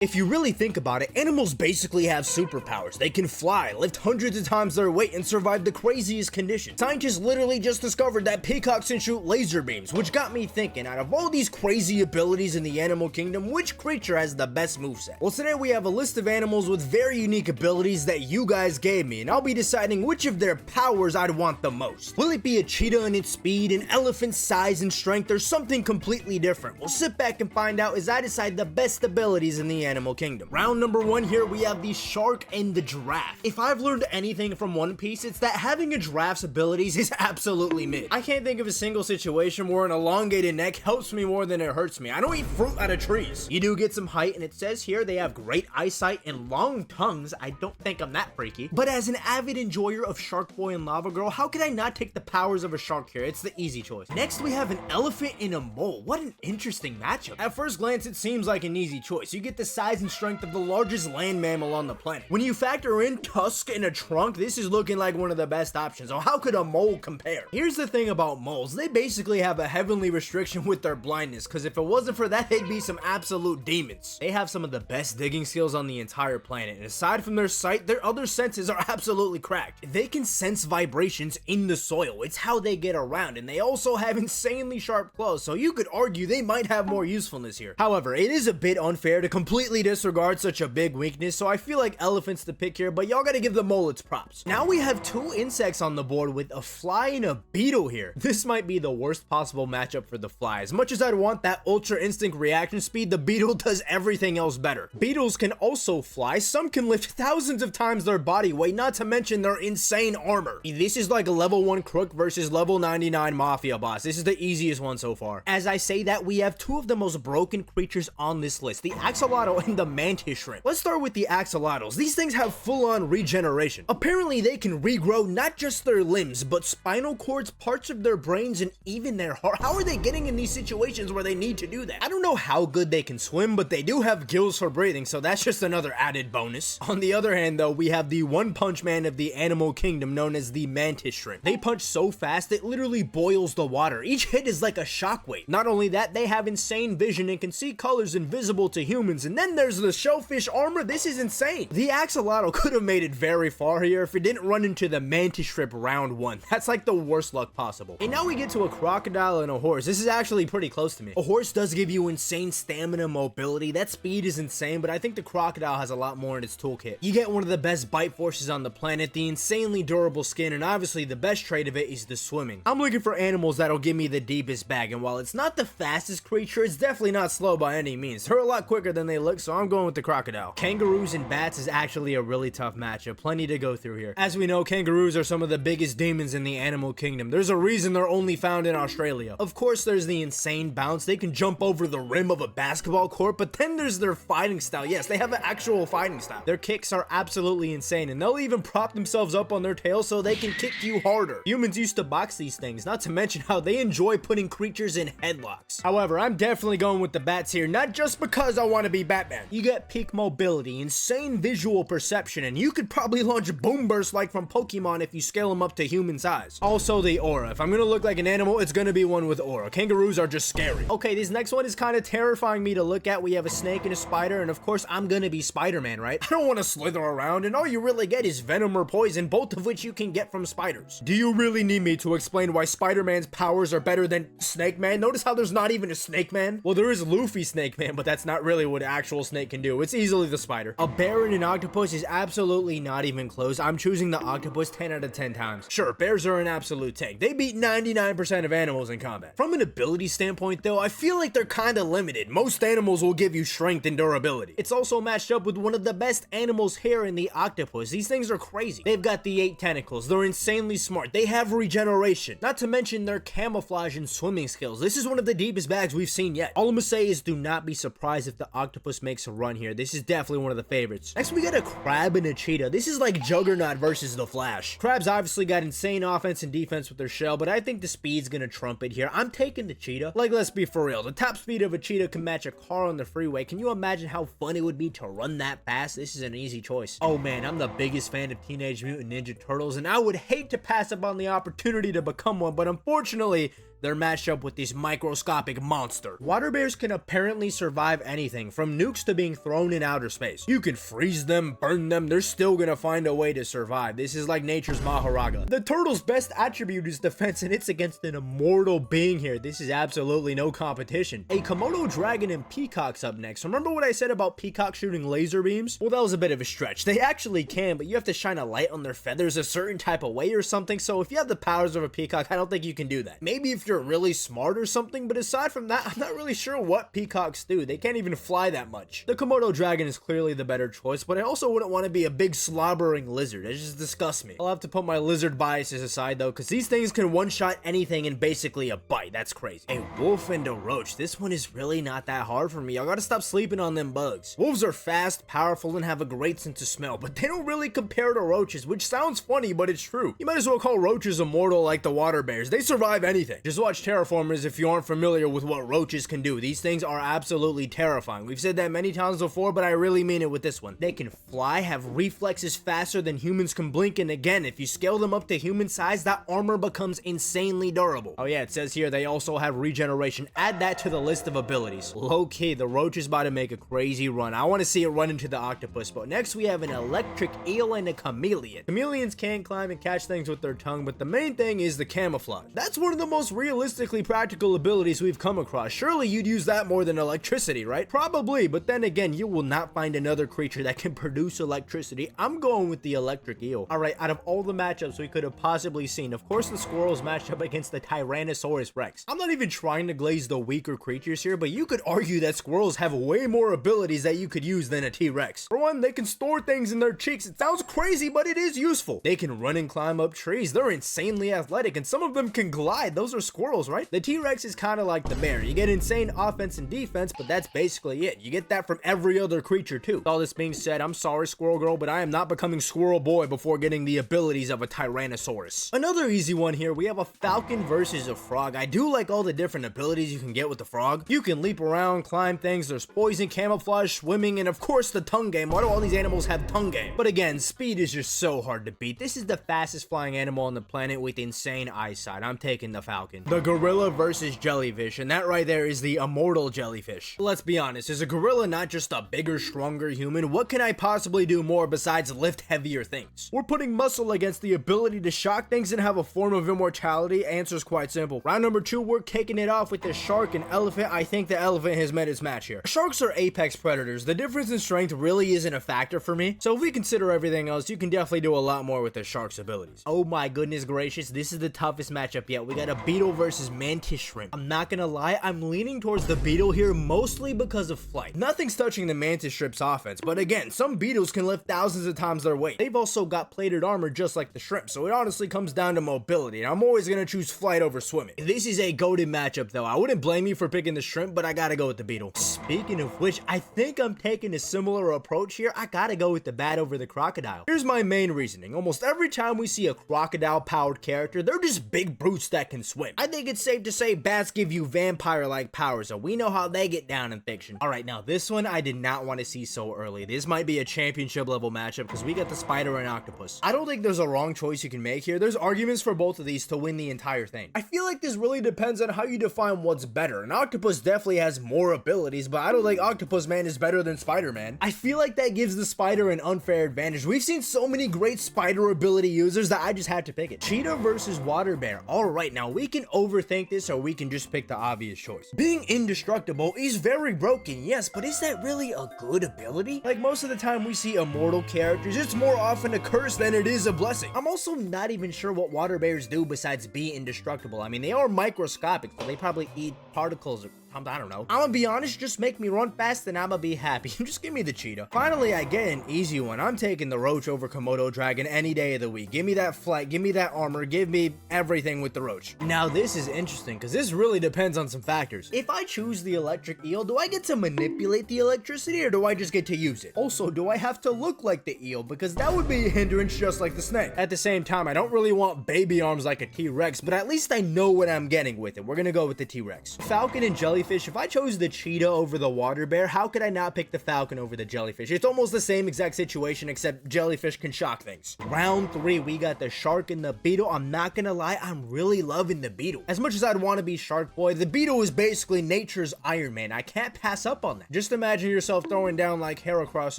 If you really think about it, animals basically have superpowers. They can fly, lift hundreds of times their weight, and survive the craziest conditions. Scientists literally just discovered that peacocks can shoot laser beams, which got me thinking, out of all these crazy abilities in the animal kingdom, which creature has the best moveset? Well, today we have a list of animals with very unique abilities that you guys gave me, and I'll be deciding which of their powers I'd want the most. Will it be a cheetah in its speed, an elephant's size and strength, or something completely different? We'll sit back and find out as I decide the best abilities in the animal kingdom. Round number 1 here, we have the shark and the giraffe. If I've learned anything from One Piece, it's that having a giraffe's abilities is absolutely mid. I can't think of a single situation where an elongated neck helps me more than it hurts me. I don't eat fruit out of trees. You do get some height, and it says here they have great eyesight and long tongues. I don't think I'm that freaky. But as an avid enjoyer of Shark Boy and Lava Girl, how could I not take the powers of a shark here? It's the easy choice. Next, we have an elephant and a mole. What an interesting matchup. At first glance, it seems like an easy choice. You get the size and strength of the largest land mammal on the planet. When you factor in tusk and a trunk, this is looking like one of the best options. So how could a mole compare? Here's the thing about moles. They basically have a heavenly restriction with their blindness, because if it wasn't for that, they'd be some absolute demons. They have some of the best digging skills on the entire planet, and aside from their sight, their other senses are absolutely cracked. They can sense vibrations in the soil. It's how they get around, and they also have insanely sharp claws, so you could argue they might have more usefulness here. However, it is a bit unfair to completely disregard such a big weakness, so I feel like elephant's the pick here, but y'all gotta give the mole its props. Now we have 2 insects on the board with a fly and a beetle here. This might be the worst possible matchup for the fly. As much as I'd want that ultra instinct reaction speed, the beetle does everything else better. Beetles can also fly. Some can lift thousands of times their body weight, not to mention their insane armor. This is like a level 1 crook versus level 99 mafia boss. This is the easiest one so far. As I say that, we have 2 of the most broken creatures on this list, the axolotl and the mantis shrimp. Let's start with the axolotls. These things have full-on regeneration. Apparently they can regrow not just their limbs, but spinal cords, parts of their brains, and even their heart. How are they getting in these situations where they need to do that? I don't know how good they can swim, but they do have gills for breathing, so that's just another added bonus. On the other hand though, we have the one punch man of the animal kingdom known as the mantis shrimp. They punch so fast it literally boils the water. Each hit is like a shockwave. Not only that, they have insane vision and can see colors invisible to humans, and then there's the shellfish armor. This is insane. The axolotl could have made it very far here if it didn't run into the mantis shrimp round 1. That's like the worst luck possible. And now we get to a crocodile and a horse. This is actually pretty close to me. A horse does give you insane stamina, mobility. That speed is insane, but I think the crocodile has a lot more in its toolkit. You get one of the best bite forces on the planet, the insanely durable skin, and obviously the best trait of it is the swimming. I'm looking for animals that'll give me the deepest bag, and while it's not the fastest creature, it's definitely not slow by any means. They're a lot quicker than they look, so I'm going with the crocodile. Kangaroos and bats is actually a really tough matchup. Plenty to go through here. As we know, kangaroos are some of the biggest demons in the animal kingdom. There's a reason they're only found in Australia. Of course, there's the insane bounce. They can jump over the rim of a basketball court, but then there's their fighting style. Yes, they have an actual fighting style. Their kicks are absolutely insane, and they'll even prop themselves up on their tail so they can kick you harder. Humans used to box these things, not to mention how they enjoy putting creatures in headlocks. However, I'm definitely going with the bats here, not just because I want to be Batman. You get peak mobility, insane visual perception, and you could probably launch boom bursts like from Pokemon if you scale them up to human size. Also the aura. If I'm gonna look like an animal, it's gonna be one with aura. Kangaroos are just scary. Okay, this next one is kind of terrifying me to look at. We have a snake and a spider, and of course I'm gonna be Spider-Man, right? I don't want to slither around, and all you really get is venom or poison, both of which you can get from spiders. Do you really need me to explain why Spider-Man's powers are better than Snake Man? Notice how there's not even a Snake Man? Well, there is Luffy Snake Man, but that's not really what an actual snake can do. It's easily the spider. A bear and an octopus is absolutely not even close. I'm choosing the octopus 10 out of 10 times. Sure, bears are an absolute tank. They beat 99% of animals in combat. From an ability standpoint though, I feel like they're kind of limited. Most animals will give you strength and durability. It's also matched up with one of the best animals here in the octopus. These things are crazy. They've got the 8 tentacles. They're insanely smart. They have regeneration. Not to mention their camouflage and swimming skills. This is one of the deepest bags we've seen yet. All I'm gonna say is do not be surprised if the octopus makes a run here. This is definitely one of the favorites. Next we got a crab and a cheetah. This is like Juggernaut versus the Flash. Crabs obviously got insane offense and defense with their shell, but I think the speed's gonna trump it here. I'm taking the cheetah. Like, let's be for real. The top speed of a cheetah can match a car on the freeway. Can you imagine how fun it would be to run that fast? This is an easy choice. Oh man, I'm the biggest fan of Teenage Mutant Ninja Turtles, and I would hate to pass up on the opportunity to become one, but unfortunately, They're matched up with this microscopic monster. Water bears can apparently survive anything, from nukes to being thrown in outer space. You can freeze them, burn them, they're still gonna find a way to survive. This is like nature's Maharaga. The turtle's best attribute is defense, and it's against an immortal being here. This is absolutely no competition. A Komodo dragon and peacock's up next. Remember what I said about peacock shooting laser beams? Well, that was a bit of a stretch. They actually can, but you have to shine a light on their feathers a certain type of way or something, so if you have the powers of a peacock, I don't think you can do that. Maybe if you're really smart or something, but aside from that, I'm not really sure what peacocks do. They can't even fly that much. The Komodo dragon is clearly the better choice, but I also wouldn't want to be a big slobbering lizard. It just disgusts me. I'll have to put my lizard biases aside though, because these things can one-shot anything in basically a bite. That's crazy. A wolf and a roach. This one is really not that hard for me. I gotta stop sleeping on them bugs. Wolves are fast, powerful, and have a great sense of smell, but they don't really compare to roaches, which sounds funny, but it's true. You might as well call roaches immortal like the water bears. They survive anything. Just watch Terraformers if you aren't familiar with what roaches can do. These things are absolutely terrifying. We've said that many times before, but I really mean it with this one. They can fly, have reflexes faster than humans can blink, and again, if you scale them up to human size, that armor becomes insanely durable. Oh yeah, it says here they also have regeneration. Add that to the list of abilities. Low-key, the roach is about to make a crazy run. I want to see it run into the octopus, but next we have an electric eel and a chameleon. Chameleons can climb and catch things with their tongue, but the main thing is the camouflage. That's one of the most realistically practical abilities we've come across. Surely you'd use that more than electricity, right? Probably, but then again, you will not find another creature that can produce electricity. I'm going with the electric eel. Alright, out of all the matchups we could have possibly seen, of course the squirrels matched up against the Tyrannosaurus Rex. I'm not even trying to glaze the weaker creatures here, but you could argue that squirrels have way more abilities that you could use than a T-Rex. For one, they can store things in their cheeks. It sounds crazy, but it is useful. They can run and climb up trees. They're insanely athletic, and some of them can glide. Those are squirrels, right? The T-Rex is kind of like the bear. You get insane offense and defense, but that's basically it. You get that from every other creature too. With all this being said, I'm sorry, Squirrel Girl, but I am not becoming Squirrel Boy before getting the abilities of a Tyrannosaurus. Another easy one here, we have a falcon versus a frog. I do like all the different abilities you can get with the frog. You can leap around, climb things, there's poison, camouflage, swimming, and of course the tongue game. Why do all these animals have tongue game? But again, speed is just so hard to beat. This is the fastest flying animal on the planet with insane eyesight. I'm taking the falcon. The gorilla versus jellyfish, and that right there is the immortal jellyfish. Let's be honest, is a gorilla not just a bigger, stronger human? What can I possibly do more besides lift heavier things? We're putting muscle against the ability to shock things and have a form of immortality. Answer's quite simple. Round number 2, we're kicking it off with the shark and elephant. I think the elephant has met its match here. Sharks are apex predators. The difference in strength really isn't a factor for me, so if we consider everything else, you can definitely do a lot more with the shark's abilities. Oh my goodness gracious, this is the toughest matchup yet. We got a beetle versus mantis shrimp. I'm not gonna lie, I'm leaning towards the beetle here mostly because of flight. Nothing's touching the mantis shrimp's offense, but again, some beetles can lift thousands of times their weight. They've also got plated armor just like the shrimp, so it honestly comes down to mobility, and I'm always gonna choose flight over swimming. This is a goated matchup though. I wouldn't blame you for picking the shrimp, but I gotta go with the beetle. Speaking of which, I think I'm taking a similar approach here. I gotta go with the bat over the crocodile. Here's my main reasoning. Almost every time we see a crocodile powered character, they're just big brutes that can swim. I think it's safe to say bats give you vampire-like powers, so we know how they get down in fiction. Alright, now this one I did not want to see so early. This might be a championship level matchup because we got the spider and octopus. I don't think there's a wrong choice you can make here. There's arguments for both of these to win the entire thing. I feel like this really depends on how you define what's better. An octopus definitely has more abilities, but I don't think Octopus Man is better than Spider-Man. I feel like that gives the spider an unfair advantage. We've seen so many great spider ability users that I just had to pick it. Cheetah versus water bear. Alright, now we can overthink this or we can just pick the obvious choice. Being indestructible is very broken, yes, but is that really a good ability? Like most of the time we see immortal characters, it's more often a curse than it is a blessing. I'm also not even sure what water bears do besides be indestructible. I mean, they are microscopic, so they probably eat particles or I don't know. I'm gonna be honest, just make me run fast and I'm gonna be happy. Just give me the cheetah. Finally, I get an easy one. I'm taking the roach over Komodo dragon any day of the week. Give me that flight, give me that armor, give me everything with the roach. Now, this is interesting because this really depends on some factors. If I choose the electric eel, do I get to manipulate the electricity or do I just get to use it? Also, do I have to look like the eel? Because that would be a hindrance just like the snake. At the same time, I don't really want baby arms like a T-Rex, but at least I know what I'm getting with it. We're gonna go with the T-Rex. Falcon and jelly jellyfish, if I chose the cheetah over the water bear, how could I not pick the falcon over the jellyfish? It's almost the same exact situation, except jellyfish can shock things. Round 3, we got the shark and the beetle. I'm not gonna lie, I'm really loving the beetle. As much as I'd want to be Shark Boy, the beetle is basically nature's Iron Man. I can't pass up on that. Just imagine yourself throwing down like Heracross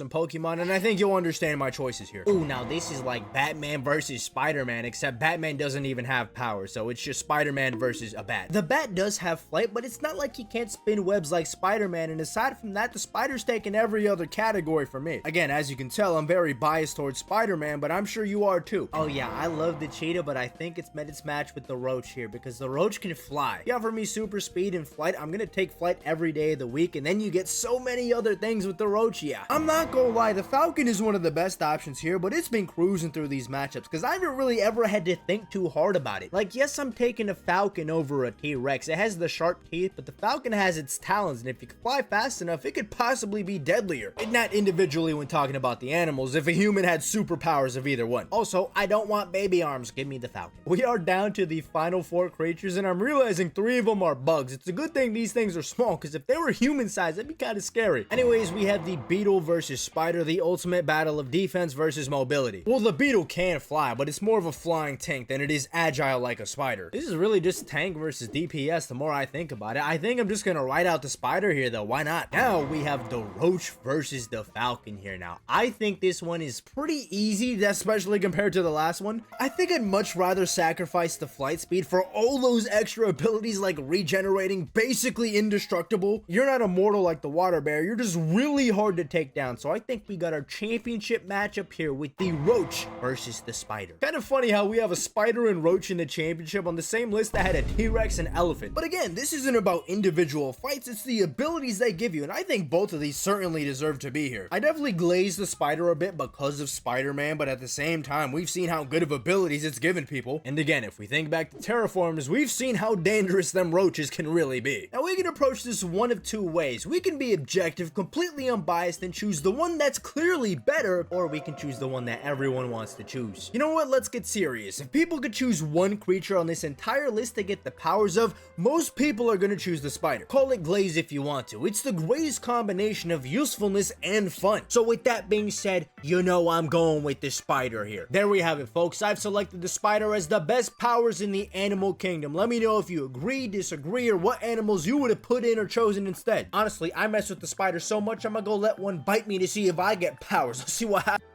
in Pokemon, and I think you'll understand my choices here. Ooh, now this is like Batman versus Spider-Man, except Batman doesn't even have power, so it's just Spider-Man versus a bat. The bat does have flight, but it's not like he can't spin webs like Spider-Man, and aside from that, the spider's taken every other category for me. Again, as you can tell, I'm very biased towards Spider-Man, but I'm sure you are too. Oh yeah, I love the cheetah, but I think it's met its match with the roach here, because the roach can fly. You offer me super speed and flight, I'm gonna take flight every day of the week, and then you get so many other things with the roach. Yeah, I'm not gonna lie, the falcon is one of the best options here, but it's been cruising through these matchups, because I haven't really ever had to think too hard about it. Like, yes, I'm taking a falcon over a T-Rex. It has the sharp teeth, but the falcon has its talons, and if you can fly fast enough, it could possibly be deadlier. And not individually when talking about the animals, if a human had superpowers of either one. Also, I don't want baby arms, give me the falcon. We are down to the final 4 creatures, and I'm realizing 3 of them are bugs. It's a good thing these things are small, because if they were human sized, that'd be kind of scary. Anyways, we have the beetle versus spider, the ultimate battle of defense versus mobility. Well, the beetle can fly, but it's more of a flying tank than it is agile like a spider. This is really just tank versus DPS the more I think about it. I think I'm just gonna ride out the spider here though, why not? Now we have the roach versus the falcon here. Now, I think this one is pretty easy, especially compared to the last one. I think I'd much rather sacrifice the flight speed for all those extra abilities like regenerating, basically indestructible. You're not immortal like the water bear, you're just really hard to take down. So I think we got our championship matchup here with the roach versus the spider. Kind of funny how we have a spider and roach in the championship on the same list that had a T-Rex and elephant. But again, this isn't about individual fights, it's the abilities they give you, and I think both of these certainly deserve to be here. I definitely glazed the spider a bit because of Spider-Man, but at the same time, we've seen how good of abilities it's given people. And again, if we think back to Terraformers, we've seen how dangerous them roaches can really be. Now, we can approach this one of 2 ways. We can be objective, completely unbiased, and choose the one that's clearly better, or we can choose the one that everyone wants to choose. You know what? Let's get serious. If people could choose one creature on this entire list to get the powers of, most people are gonna choose the spider. Call it glaze if you want to. It's the greatest combination of usefulness and fun. So with that being said, you know I'm going with the spider here. There we have it, folks. I've selected the spider as the best powers in the animal kingdom. Let me know if you agree, disagree, or what animals you would have put in or chosen instead. Honestly, I mess with the spider so much, I'm gonna go let one bite me to see if I get powers. Let's see what happens.